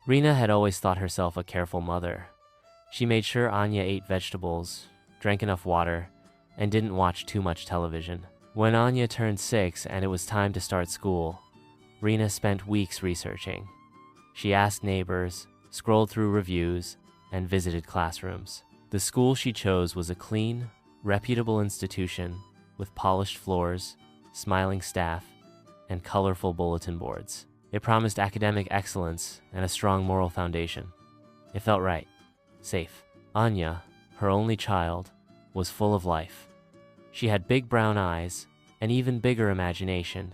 Rena had always thought herself a careful mother. She made sure Anya ate vegetables, drank enough water, and didn't watch too much television. When Anya turned 6 and it was time to start school, Rena spent weeks researching. She asked neighbors, scrolled through reviews, and visited classrooms. The school she chose was a clean, reputable institution with polished floors, smiling staff, and colorful bulletin boards. It promised academic excellence and a strong moral foundation. It felt right, safe. Anya, her only child, was full of life. She had big brown eyes, an even bigger imagination,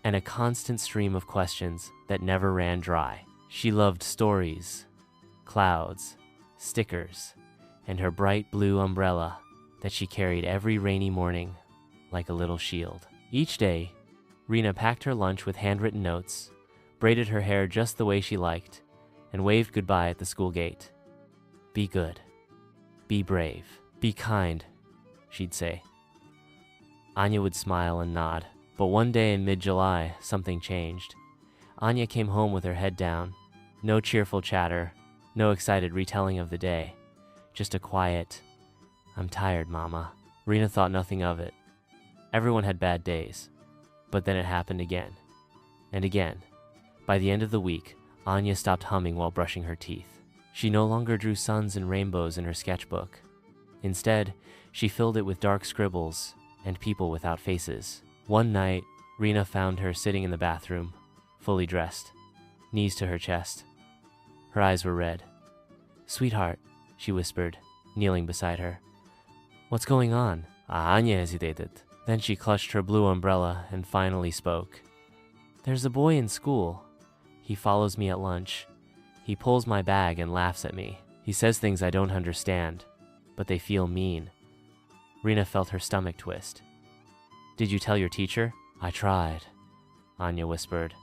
and a constant stream of questions that never ran dry. She loved stories, clouds, stickers, and her bright blue umbrella that she carried every rainy morning like a little shield. Each day, Rena packed her lunch with handwritten notes, braided her hair just the way she liked, and waved goodbye at the school gate. "Be good. Be brave. Be kind," she'd say. Anya would smile and nod, but one day in mid-July, something changed. Anya came home with her head down. No cheerful chatter, no excited retelling of the day. Just a quiet, "I'm tired, Mama." Rena thought nothing of it. Everyone had bad days. But then it happened again. And again. By the end of the week, Anya stopped humming while brushing her teeth. She no longer drew suns and rainbows in her sketchbook. Instead, she filled it with dark scribbles and people without faces. One night, Rena found her sitting in the bathroom, fully dressed, knees to her chest. Her eyes were red. "Sweetheart," she whispered, kneeling beside her. "What's going on?" Anya hesitated. Then she clutched her blue umbrella and finally spoke. "There's a boy in school. He follows me at lunch. He pulls my bag and laughs at me. He says things I don't understand, but they feel mean." Rena felt her stomach twist. "Did you tell your teacher?" "I tried," Anya whispered.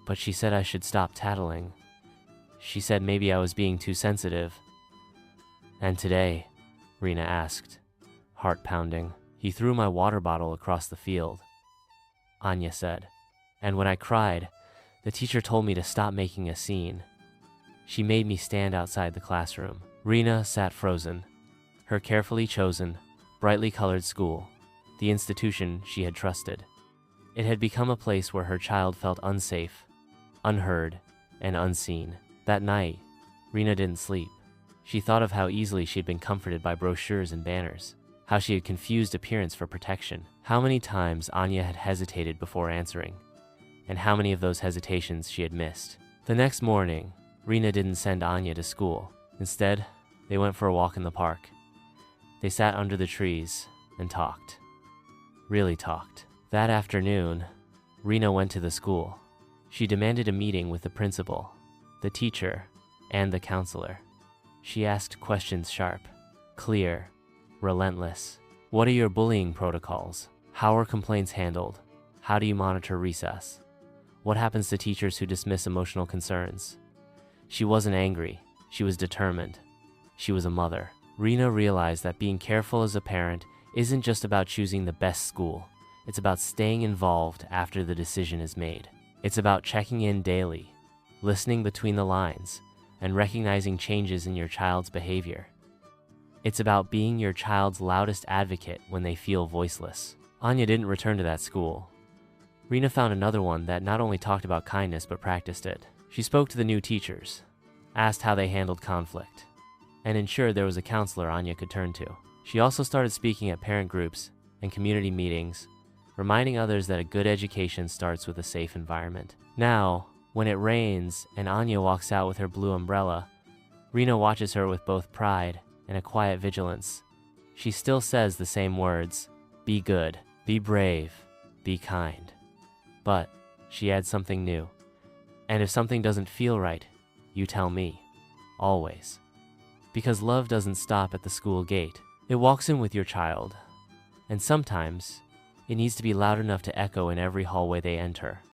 "But she said I should stop tattling. She said maybe I was being too sensitive." "And today?" Rena asked, heart pounding. "He threw my water bottle across the field," Anya said. "And when I cried, the teacher told me to stop making a scene. She made me stand outside the classroom." Rena sat frozen. Her carefully chosen, brightly colored school, the institution she had trusted. It had become a place where her child felt unsafe, unheard, and unseen. That night, Rena didn't sleep. She thought of how easily she'd been comforted by brochures and banners, how she had confused appearance for protection, how many times Anya had hesitated before answering, and how many of those hesitations she had missed. The next morning, Rena didn't send Anya to school. Instead, they went for a walk in the park. They sat under the trees and talked. Really talked. That afternoon, Rena went to the school. She demanded a meeting with the principal, the teacher, and the counselor. She asked questions sharp, clear, relentless. What are your bullying protocols? How are complaints handled? How do you monitor recess? What happens to teachers who dismiss emotional concerns? She wasn't angry. She was determined. She was a mother. Rena realized that being careful as a parent isn't just about choosing the best school. It's about staying involved after the decision is made. It's about checking in daily, listening between the lines, and recognizing changes in your child's behavior. It's about being your child's loudest advocate when they feel voiceless. Anya didn't return to that school. Rena found another one that not only talked about kindness but practiced it. She spoke to the new teachers, asked how they handled conflict, and ensured there was a counselor Anya could turn to. She also started speaking at parent groups and community meetings, reminding others that a good education starts with a safe environment. Now, when it rains and Anya walks out with her blue umbrella, Rena watches her with both pride and a quiet vigilance. She still says the same words: be good, be brave, be kind. But she adds something new. And if something doesn't feel right, you tell me. Always. Because love doesn't stop at the school gate. It walks in with your child. And sometimes, it needs to be loud enough to echo in every hallway they enter.